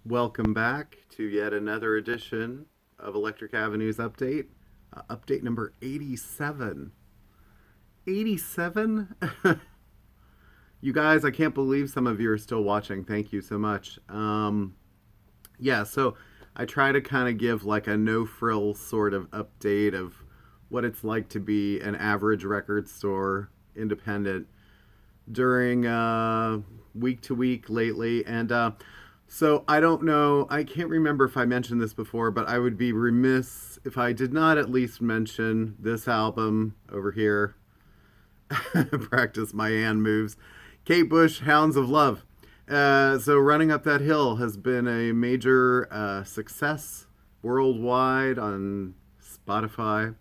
Welcome back to yet another edition of Electric Avenue's Update. Update number 87. 87? You guys, I can't believe some of you are still watching. Thank you so much. So I try to kind of give like a no frill sort of update of what it's like to be an average record store independent during week to week lately. So I don't know, I can't remember if I mentioned this before, but I would be remiss if I did not at least mention this album over here. Practice my hand moves. Kate Bush, Hounds of Love. So Running Up That Hill has been a major success worldwide on Spotify.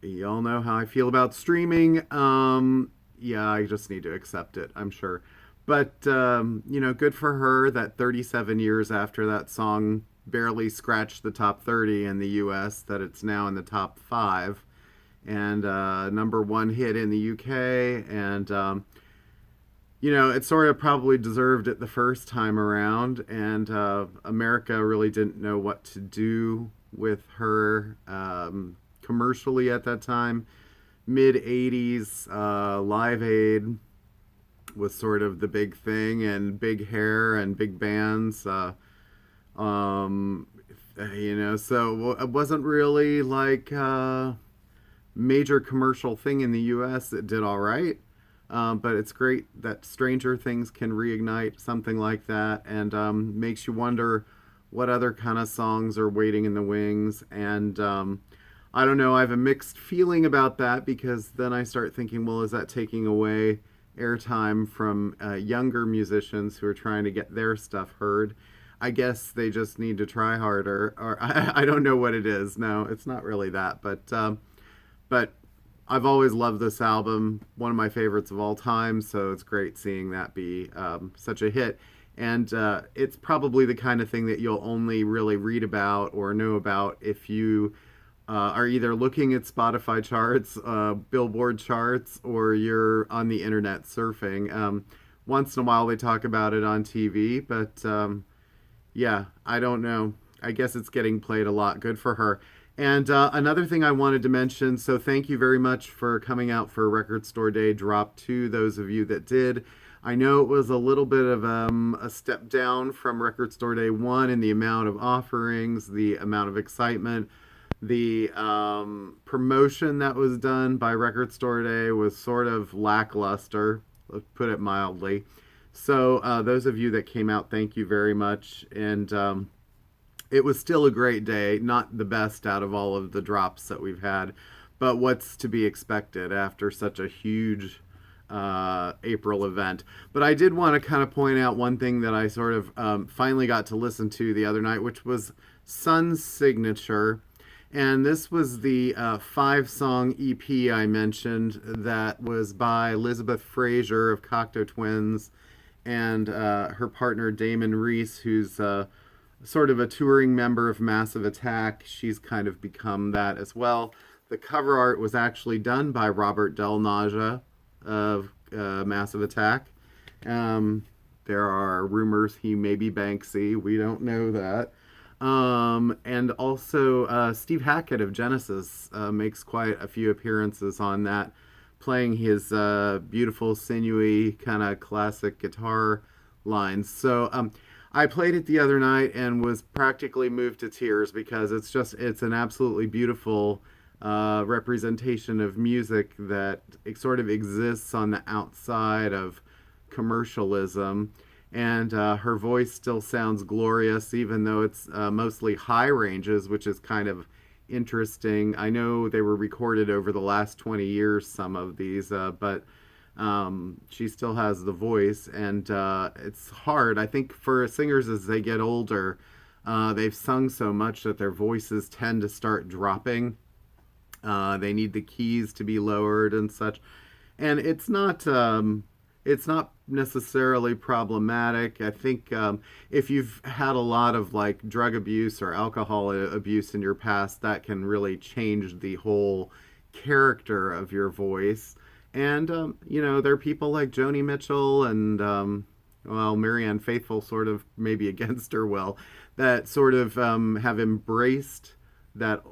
Y'all know how I feel about streaming. Yeah, I just need to accept it, I'm sure. But, good for her that 37 years after that song barely scratched the top 30 in the US, that it's now in the top 5. And number one hit in the UK. And, it sort of probably deserved it the first time around. And America really didn't know what to do with her commercially at that time. Mid 80s, Live Aid was sort of the big thing, and big hair and big bands. So it wasn't really like a major commercial thing in the US. It did all right. But it's great that Stranger Things can reignite something like that, and makes you wonder what other kind of songs are waiting in the wings. And I don't know, I have a mixed feeling about that, because then I start thinking, well, is that taking away airtime from younger musicians who are trying to get their stuff heard? I guess they just need to try harder, or I don't know what it is. No, it's not really that, but I've always loved this album, one of my favorites of all time. So it's great seeing that be such a hit. And it's probably the kind of thing that you'll only really read about or know about if you are either looking at Spotify charts, Billboard charts, or you're on the internet surfing. Once in a while they talk about it on TV, but yeah, I don't know. I guess it's getting played a lot. Good for her. And another thing I wanted to mention, so thank you very much for coming out for Record Store Day Drop 2, those of you that did. I know it was a little bit of a step down from Record Store Day 1 in the amount of offerings, the amount of excitement. The promotion that was done by Record Store Day was sort of lackluster, let's put it mildly. So those of you that came out, thank you very much. And it was still a great day, not the best out of all of the drops that we've had, but what's to be expected after such a huge April event. But I did want to kind of point out one thing that I sort of finally got to listen to the other night, which was Sun's Signature. And this was the 5-song EP I mentioned that was by Elizabeth Fraser of Cocteau Twins and her partner Damon Reese, who's sort of a touring member of Massive Attack. She's kind of become that as well. The cover art was actually done by Robert Del Naja of Massive Attack. There are rumors he may be Banksy. We don't know that. And also Steve Hackett of Genesis makes quite a few appearances on that, playing his beautiful, sinewy, kind of classic guitar lines. So I played it the other night and was practically moved to tears, because it's an absolutely beautiful representation of music that it sort of exists on the outside of commercialism. And her voice still sounds glorious, even though it's mostly high ranges, which is kind of interesting. I know they were recorded over the last 20 years, some of these, but she still has the voice, and it's hard. I think for singers as they get older, they've sung so much that their voices tend to start dropping. They need the keys to be lowered and such, and it's not necessarily problematic. I think if you've had a lot of like drug abuse or alcohol abuse in your past, that can really change the whole character of your voice. And there are people like Joni Mitchell and well, Marianne Faithfull sort of maybe against her will, that sort of have embraced that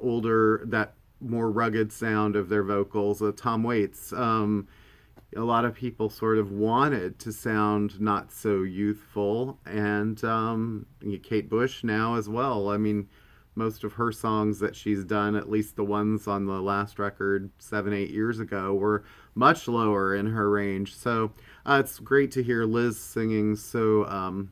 more rugged sound of their vocals. Tom Waits, a lot of people sort of wanted to sound not so youthful, and Kate Bush now as well. I mean, most of her songs that she's done, at least the ones on the last record 7-8 years ago, were much lower in her range. So it's great to hear Liz singing so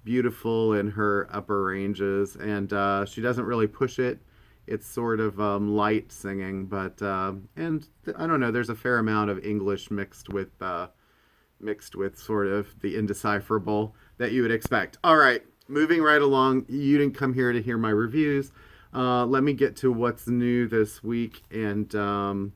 beautiful in her upper ranges, and she doesn't really push it. It's sort of light singing, but I don't know. There's a fair amount of English mixed with sort of the indecipherable that you would expect. All right, moving right along. You didn't come here to hear my reviews. Let me get to what's new this week, and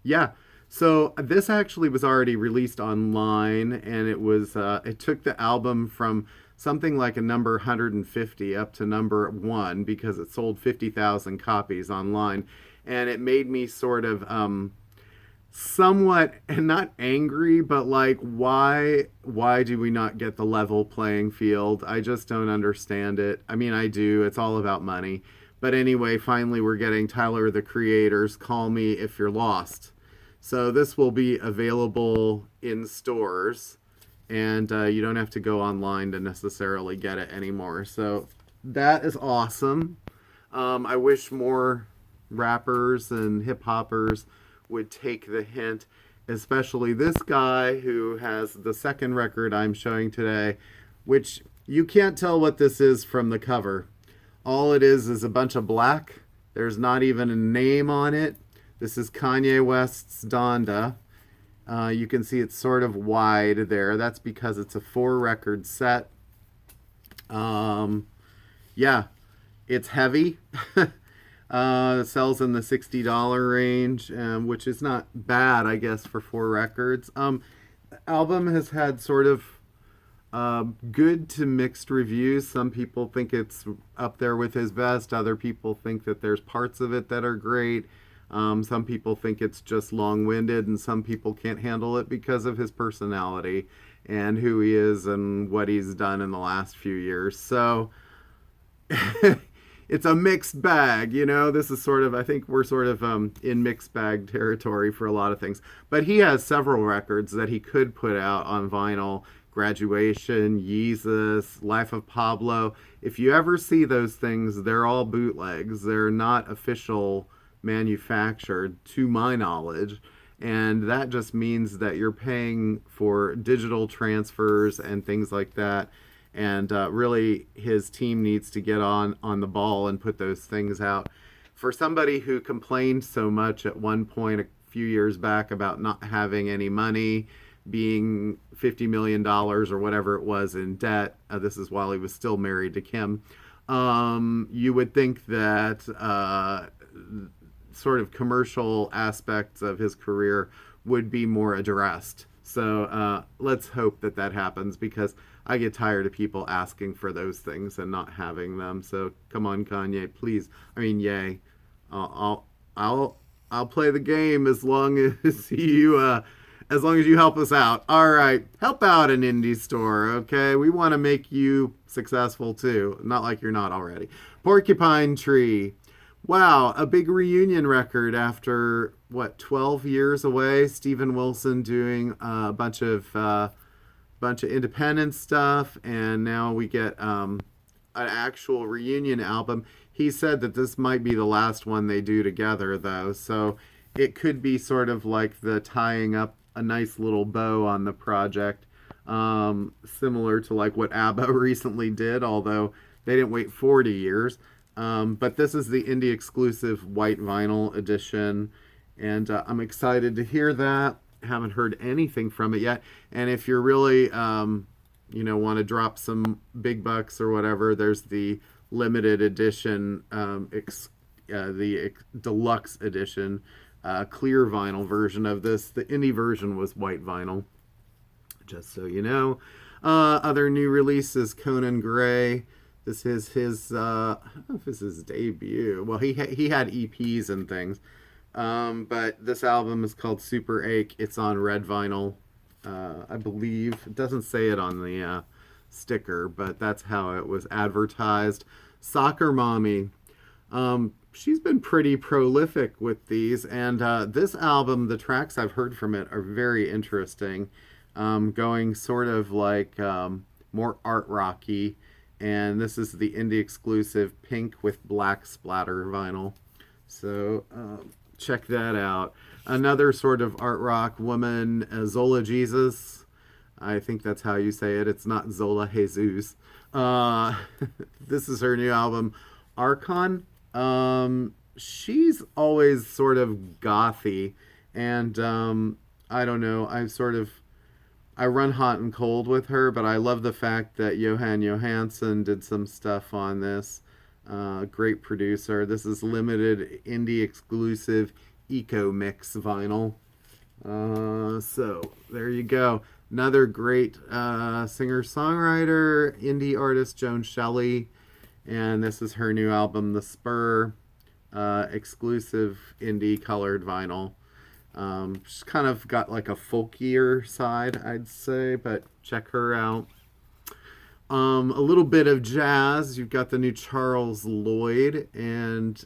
yeah. So this actually was already released online, and it took the album from something like a number 150 up to number 1 because it sold 50,000 copies online, and it made me sort of somewhat, and not angry, but like, why do we not get the level playing field? I just don't understand it. I mean, I do. It's all about money. But anyway, finally we're getting Tyler the Creator's Call Me If You're Lost. So this will be available in stores, and you don't have to go online to necessarily get it anymore. So that is awesome. I wish more rappers and hip hoppers would take the hint, especially this guy who has the second record I'm showing today, which you can't tell what this is from the cover. All it is a bunch of black. There's not even a name on it. This is Kanye West's Donda. You can see it's sort of wide there. That's because it's a 4-record set. Yeah, it's heavy. It sells in the $60 range, which is not bad, I guess, for 4 records. The album has had sort of good to mixed reviews. Some people think it's up there with his best. Other people think that there's parts of it that are great. Some people think it's just long-winded, and some people can't handle it because of his personality and who he is and what he's done in the last few years. So it's a mixed bag, you know. This is sort of, I think we're sort of in mixed bag territory for a lot of things. But he has several records that he could put out on vinyl. Graduation, Yeezus, Life of Pablo. If you ever see those things, they're all bootlegs. They're not official manufactured, to my knowledge, and that just means that you're paying for digital transfers and things like that, and really his team needs to get on the ball and put those things out. For somebody who complained so much at one point a few years back about not having any money, being $50 million or whatever it was in debt, this is while he was still married to Kim, you would think that sort of commercial aspects of his career would be more addressed. So let's hope that happens, because I get tired of people asking for those things and not having them. So come on, Kanye, please. I mean, yay. I'll play the game as long as you help us out. All right, help out an indie store, okay? We want to make you successful too. Not like you're not already. Porcupine Tree. Wow, a big reunion record after, 12 years away? Steven Wilson doing a bunch of independent stuff, and now we get an actual reunion album. He said that this might be the last one they do together, though, so it could be sort of like the tying up a nice little bow on the project, similar to like what ABBA recently did, although they didn't wait 40 years. But this is the indie exclusive white vinyl edition, and I'm excited to hear that. Haven't heard anything from it yet, and if you're really want to drop some big bucks or whatever, there's the limited edition, deluxe edition, clear vinyl version of this. The indie version was white vinyl, just so you know. Other new releases: Conan Gray. This is his, I don't know if this is his debut. Well, he had EPs and things. But this album is called Super Ache. It's on red vinyl. I believe. It doesn't say it on the sticker, but that's how it was advertised. Soccer Mommy. She's been pretty prolific with these, and this album, the tracks I've heard from it are very interesting, going sort of like more art rocky. And this is the indie exclusive pink with black splatter vinyl. So check that out. Another sort of art rock woman, Zola Jesus. I think that's how you say it. It's not Zola Jesus. This is her new album, Archon. She's always sort of gothy, and I don't know. I run hot and cold with her, but I love the fact that Johan Johansson did some stuff on this. Great producer. This is limited indie exclusive Eco Mix vinyl. So there you go. Another great singer-songwriter, indie artist, Joan Shelley. And this is her new album, The Spur, exclusive indie colored vinyl. She's kind of got like a folkier side, I'd say, but check her out. A little bit of jazz. You've got the new Charles Lloyd, and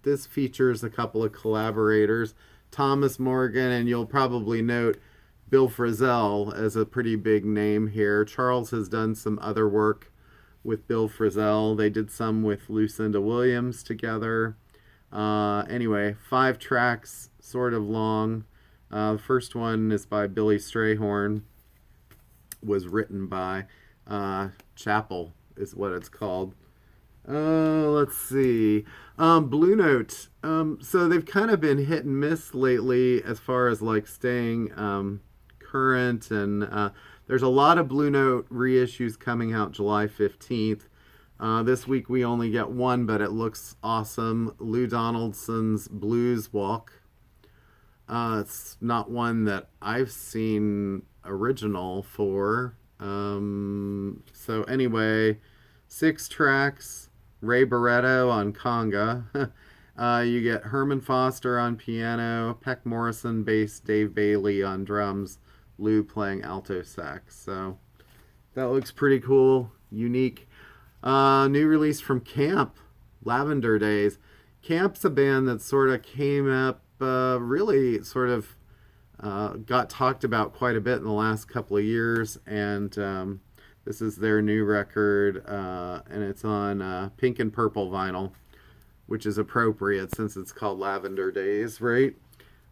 this features a couple of collaborators, Thomas Morgan, and you'll probably note Bill Frisell as a pretty big name here. Charles has done some other work with Bill Frisell. They did some with Lucinda Williams together. Anyway, 5 tracks, sort of long. The first one is by Billy Strayhorn, was written by Chapel, is what it's called. Let's see. Blue Note. So they've kind of been hit and miss lately as far as like staying current, and there's a lot of Blue Note reissues coming out July 15th. This week we only get one, but it looks awesome. Lou Donaldson's Blues Walk. It's not one that I've seen original for. So anyway, 6 tracks. Ray Barretto on conga. You get Herman Foster on piano, Peck Morrison bass, Dave Bailey on drums, Lou playing alto sax. So that looks pretty cool, unique. New release from Camp, Lavender Days. Camp's a band that sort of came up, really sort of got talked about quite a bit in the last couple of years, and this is their new record, and it's on pink and purple vinyl, which is appropriate since it's called Lavender Days, right?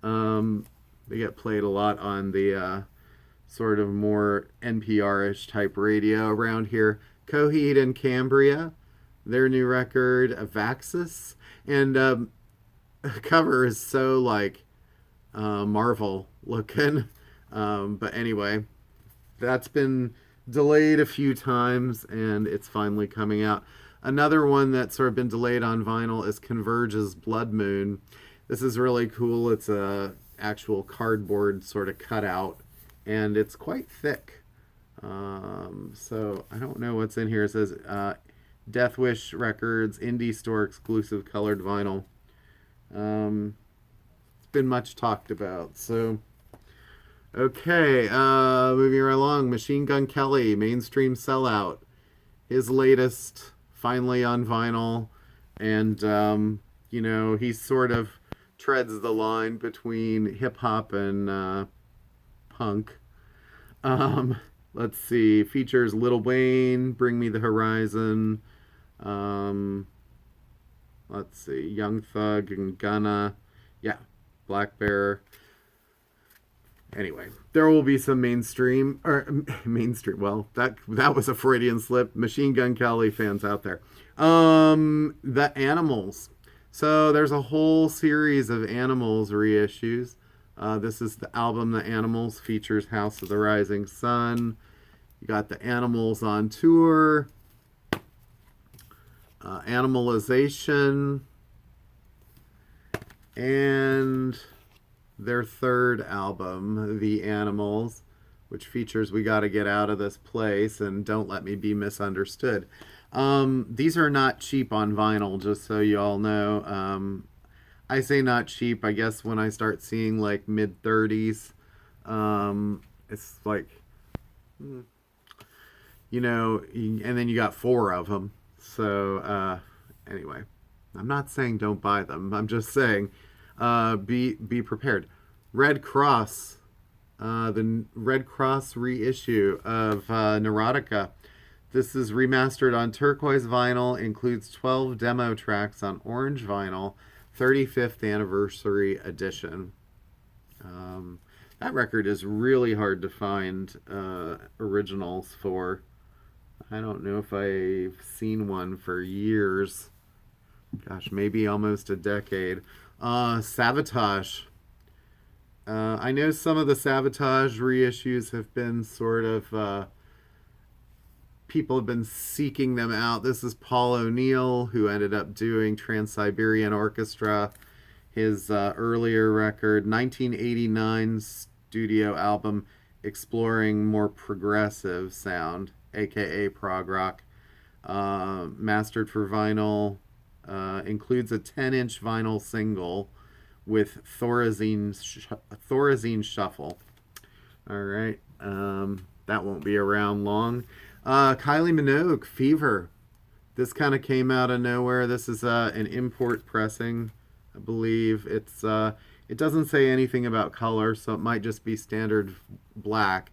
They get played a lot on the sort of more NPR-ish type radio around here. Coheed and Cambria, their new record, Avaxis, and the cover is so like Marvel looking. But anyway, that's been delayed a few times, and it's finally coming out. Another one that's sort of been delayed on vinyl is Converges Blood Moon. This is really cool. It's a actual cardboard sort of cutout, and it's quite thick. So I don't know what's in here. It says Death Wish Records Indie Store exclusive colored vinyl. It's been much talked about. So okay, moving right along. Machine Gun Kelly, Mainstream Sellout. His latest, finally on vinyl, and you know, he sort of treads the line between hip hop and punk. Let's see, features Lil Wayne, Bring Me the Horizon. Let's see, Young Thug and Gunna. Yeah, Black Bear. Anyway, there will be some mainstream. Well, that was a Freudian slip. Machine Gun Kelly fans out there. The Animals. So there's a whole series of Animals reissues. This is the album The Animals, features House of the Rising Sun. You got the Animals on tour. Animalization. And their third album, The Animals, which features We Gotta Get Out of This Place and Don't Let Me Be Misunderstood. These are not cheap on vinyl, just so you all know. I say not cheap, I guess when I start seeing like mid-30s. it's like, and then you got four of them. So anyway, I'm not saying don't buy them. I'm just saying be prepared. Red Cross, the Red Cross reissue of Neurotica. This is remastered on turquoise vinyl, includes 12 demo tracks on orange vinyl, 35th anniversary edition. That record is really hard to find originals for. I don't know if I've seen one for years. Gosh, maybe almost a decade. Sabotage. I know some of the Sabotage reissues have been sort of people have been seeking them out. This is Paul O'Neill, who ended up doing Trans-Siberian Orchestra, his earlier record, 1989 studio album, exploring more progressive sound, aka prog rock. Mastered for vinyl, includes a 10-inch vinyl single with Thorazine Shuffle. All right, that won't be around long. Kylie Minogue, Fever. This kind of came out of nowhere. This is an import pressing, I believe. It doesn't say anything about color, so it might just be standard black.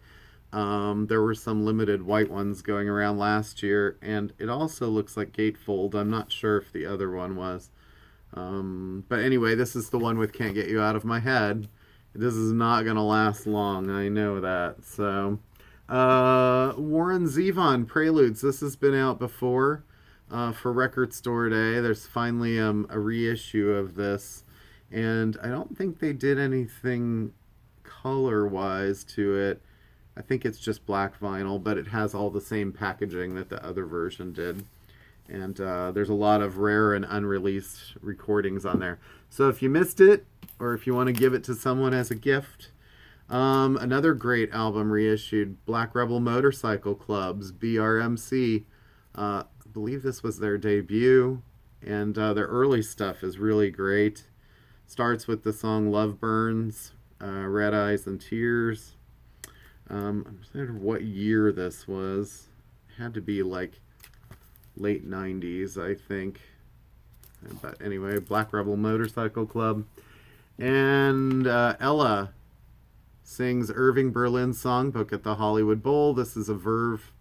There were some limited white ones going around last year, and it also looks like gatefold. I'm not sure if the other one was. But anyway, this is the one with Can't Get You Out of My Head. This is not going to last long, I know that. So, Warren Zevon, Preludes. This has been out before for Record Store Day. There's finally a reissue of this. And I don't think they did anything color-wise to it. I think it's just black vinyl, but it has all the same packaging that the other version did. And there's a lot of rare and unreleased recordings on there. So if you missed it, or if you want to give it to someone as a gift, another great album reissued, Black Rebel Motorcycle Club's BRMC. I believe this was their debut, and their early stuff is really great. Starts with the song Love Burns, Red Eyes and Tears. I'm not sure what year this was. It had to be like late 90s, I think. But anyway, Black Rebel Motorcycle Club. And Ella sings Irving Berlin's Songbook at the Hollywood Bowl. This is a Verve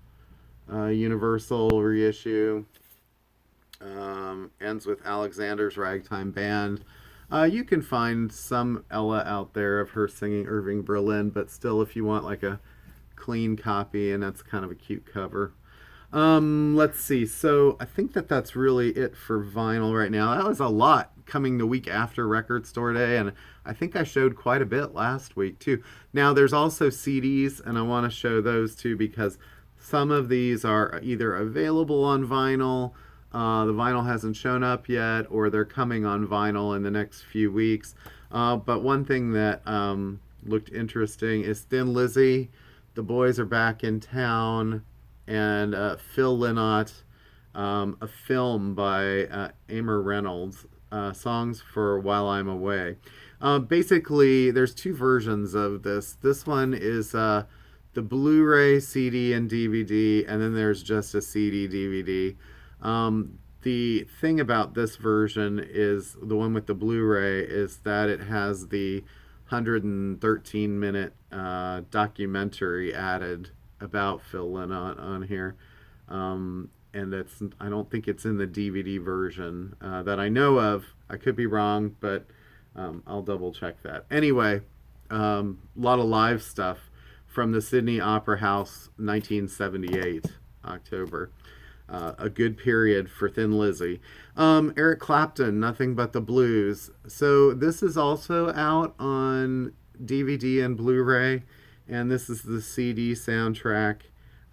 Universal reissue. Ends with Alexander's Ragtime Band. You can find some Ella out there of her singing Irving Berlin, but still, if you want like a clean copy, and that's kind of a cute cover. Let's see. So I think that's really it for vinyl right now. That was a lot coming the week after Record Store Day, and I think I showed quite a bit last week too. Now there's also CDs, and I want to show those too because some of these are either available on vinyl, the vinyl hasn't shown up yet, or they're coming on vinyl in the next few weeks. But one thing that looked interesting is Thin Lizzy, The Boys Are Back in Town, and Phil Lynott, a film by Amor Reynolds, Songs for While I'm Away. Basically, there's two versions of this. This one is the Blu-ray, CD, and DVD, and then there's just a CD, DVD. The thing about this version is, the one with the Blu-ray, is that it has the 113-minute documentary added about Phil Lynott on here. And I don't think it's in the DVD version that I know of. I could be wrong, but I'll double check that. Anyway, a lot of live stuff from the Sydney Opera House, 1978, October. A good period for Thin Lizzy. Eric Clapton, Nothing But the Blues. So this is also out on DVD and Blu-ray, and this is the CD soundtrack.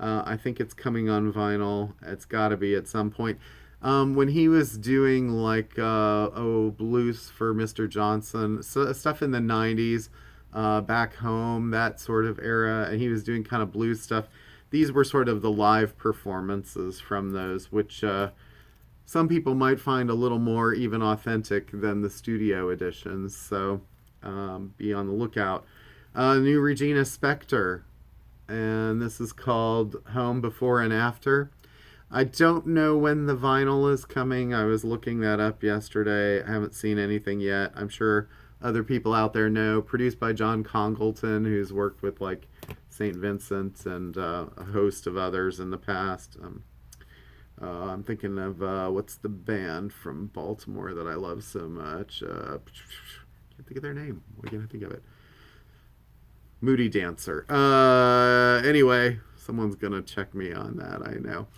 I think it's coming on vinyl. It's got to be at some point. When he was doing like blues for Mr. Johnson, stuff in the 90s, Back Home, that sort of era, and he was doing kind of blues stuff. These were sort of the live performances from those, which some people might find a little more even authentic than the studio editions. So be on the lookout. New Regina Spektor, and this is called Home Before and After. I don't know when the vinyl is coming. I was looking that up yesterday. I haven't seen anything yet. I'm sure other people out there know. Produced by John Congleton, who's worked with like St. Vincent and a host of others in the past. I'm thinking of what's the band from Baltimore that I love so much? Can't think of their name. Why can't I think of it? Moody Dancer. Anyway, someone's gonna check me on that. I know.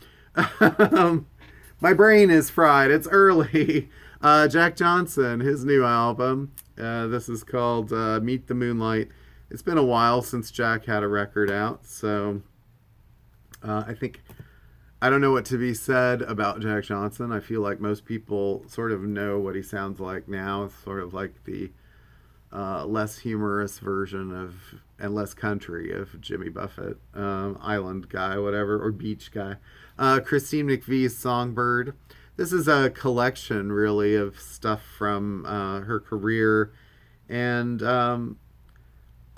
My brain is fried. It's early. Jack Johnson, his new album. This is called Meet the Moonlight. It's been a while since Jack had a record out, so I don't know what to be said about Jack Johnson. I feel like most people sort of know what he sounds like now. It's sort of like the less humorous version of, and less country of Jimmy Buffett, island guy, whatever, or beach guy. Christine McVie's Songbird. This is a collection, really, of stuff from her career, and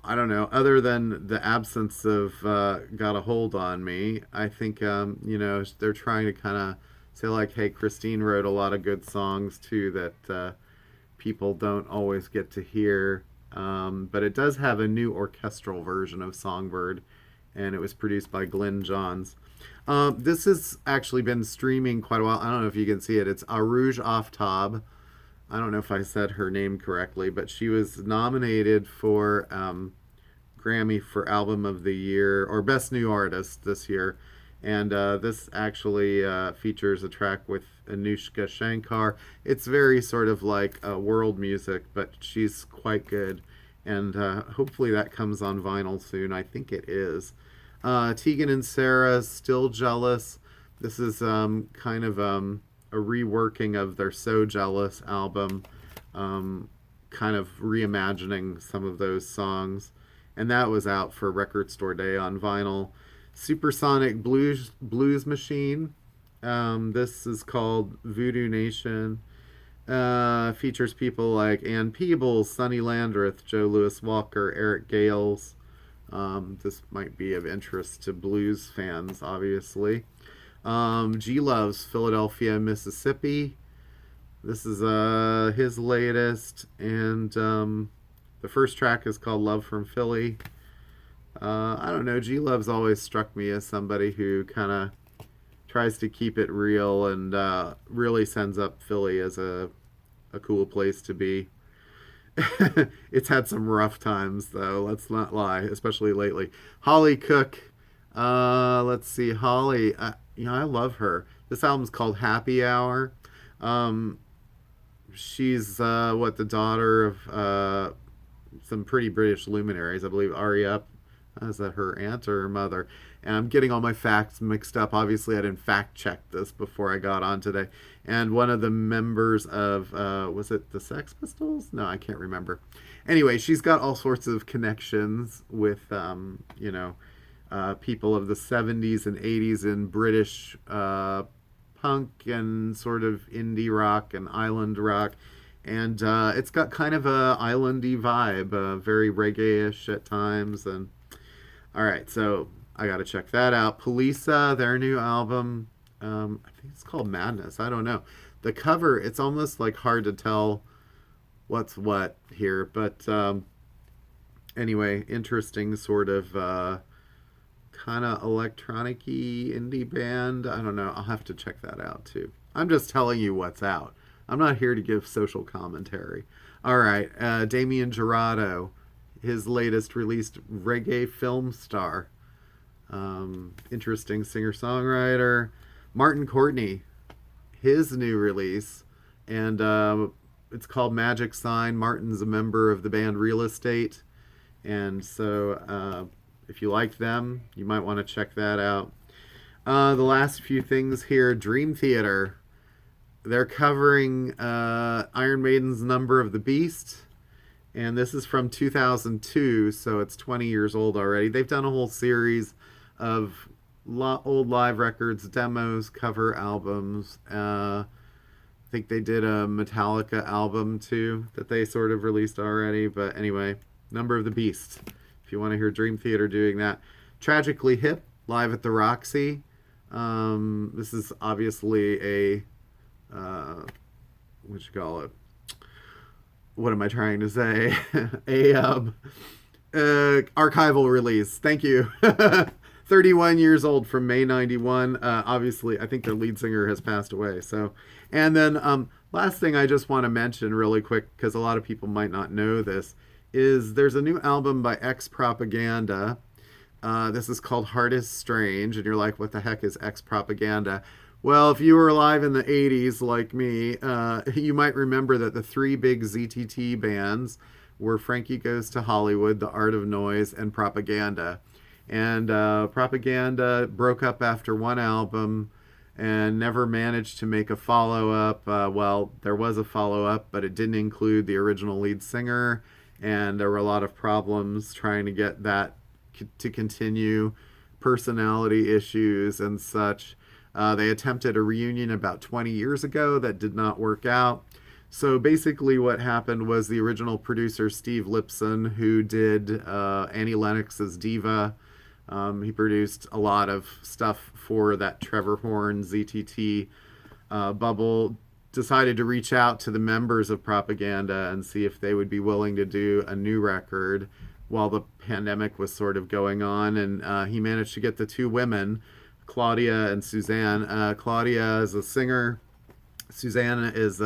I don't know, other than the absence of Got a Hold on Me, I think, they're trying to kind of say, like, hey, Christine wrote a lot of good songs, too, that people don't always get to hear. But it does have a new orchestral version of Songbird, and it was produced by Glenn Johns. This has actually been streaming quite a while. I don't know if you can see it. It's Arouge Aftab. I don't know if I said her name correctly, but she was nominated for Grammy for Album of the Year or Best New Artist this year. And this actually features a track with Anushka Shankar. It's very sort of like world music, but she's quite good. And hopefully that comes on vinyl soon. I think it is. Tegan and Sarah's Still Jealous. This is kind of a reworking of their So Jealous album, kind of reimagining some of those songs. And that was out for Record Store Day on vinyl. Supersonic Blues Machine. This is called Voodoo Nation. Features people like Ann Peebles, Sonny Landreth, Joe Louis Walker, Eric Gales. This might be of interest to blues fans, obviously. G Love's Philadelphia, Mississippi. This is his latest, and the first track is called Love from Philly. I don't know, G Love's always struck me as somebody who kind of tries to keep it real and really sends up Philly as a cool place to be. It's had some rough times, though, let's not lie, especially lately. Holly Cook. Let's see, Holly. I love her. This album's called Happy Hour. She's the daughter of some pretty British luminaries. I believe Ari Up. Is that her aunt or her mother? And I'm getting all my facts mixed up. Obviously, I didn't fact check this before I got on today. And one of the members of, was it the Sex Pistols? No, I can't remember. Anyway, she's got all sorts of connections with, people of the 70s and 80s in British punk and sort of indie rock and island rock. And it's got kind of a islandy vibe, very reggae-ish at times. And all right, so I got to check that out. Polisa, their new album, I think it's called Madness. I don't know. The cover, it's almost like hard to tell what's what here. But anyway, interesting sort of kind of electronic-y indie band. I don't know. I'll have to check that out too. I'm just telling you what's out. I'm not here to give social commentary. All right, Damien Gerardo, his latest released reggae film star. Interesting singer-songwriter. Martin Courtney, his new release, and it's called Magic Sign. Martin's a member of the band Real Estate, and so if you like them, you might want to check that out. The last few things here, Dream Theater. They're covering Iron Maiden's Number of the Beast, and this is from 2002, so it's 20 years old already. They've done a whole series of old live records, demos, cover albums. I think they did a Metallica album, too, that they sort of released already. But anyway, Number of the Beast, if you want to hear Dream Theater doing that. Tragically Hip, live at the Roxy. This is obviously a, what you call it? What am I trying to say? a archival release. Thank you. 31 years old from May 91. Obviously, I think their lead singer has passed away. So, and then last thing I just want to mention really quick, because a lot of people might not know this, is there's a new album by X Propaganda. This is called Heart is Strange, and you're like, what the heck is X Propaganda? Well, if you were alive in the 80s like me, you might remember that the three big ZTT bands were Frankie Goes to Hollywood, The Art of Noise, and Propaganda. And Propaganda broke up after one album and never managed to make a follow-up. Well, there was a follow-up, but it didn't include the original lead singer, and there were a lot of problems trying to get that to continue, personality issues and such. They attempted a reunion about 20 years ago that did not work out. So basically what happened was the original producer, Steve Lipson, who did Annie Lennox's Diva, he produced a lot of stuff for that Trevor Horn ZTT bubble, decided to reach out to the members of Propaganda and see if they would be willing to do a new record while the pandemic was sort of going on. And he managed to get the two women, Claudia and Suzanne. Claudia is a singer. Suzanne is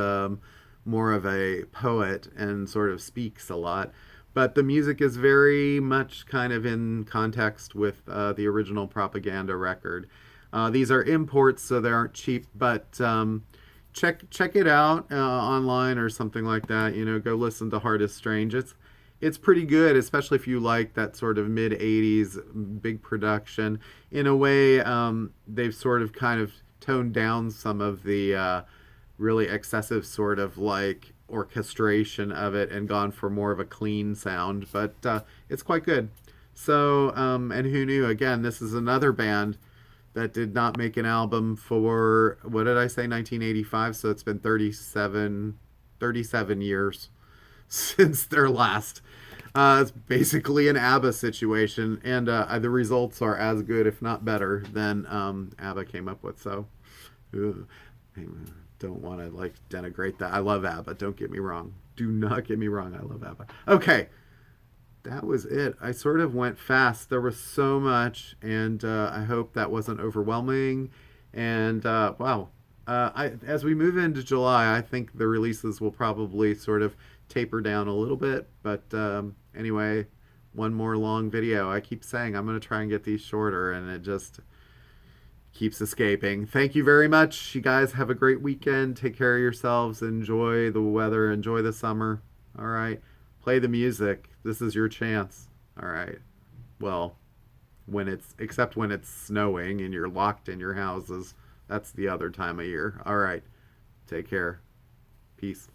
more of a poet and sort of speaks a lot. But the music is very much kind of in context with the original Propaganda record. These are imports, so they aren't cheap, but check it out online or something like that. You know, go listen to Heart is Strange. It's pretty good, especially if you like that sort of mid-'80s big production. In a way, they've sort of kind of toned down some of the really excessive sort of like orchestration of it and gone for more of a clean sound, but it's quite good. So, and who knew? Again, this is another band that did not make an album for, what did I say, 1985? So it's been 37 years since their last. It's basically an ABBA situation, and the results are as good, if not better, than ABBA came up with. So, don't want to like denigrate that. I love ABBA. Don't get me wrong. Do not get me wrong. I love ABBA. Okay, that was it. I sort of went fast. There was so much, and I hope that wasn't overwhelming. And wow, as we move into July, I think the releases will probably sort of taper down a little bit. But anyway, one more long video. I keep saying I'm going to try and get these shorter, and it just keeps escaping. Thank you very much. You guys have a great weekend. Take care of yourselves. Enjoy the weather. Enjoy the summer. All right. Play the music. This is your chance. All right. Well, except when it's snowing and you're locked in your houses. That's the other time of year. All right. Take care. Peace.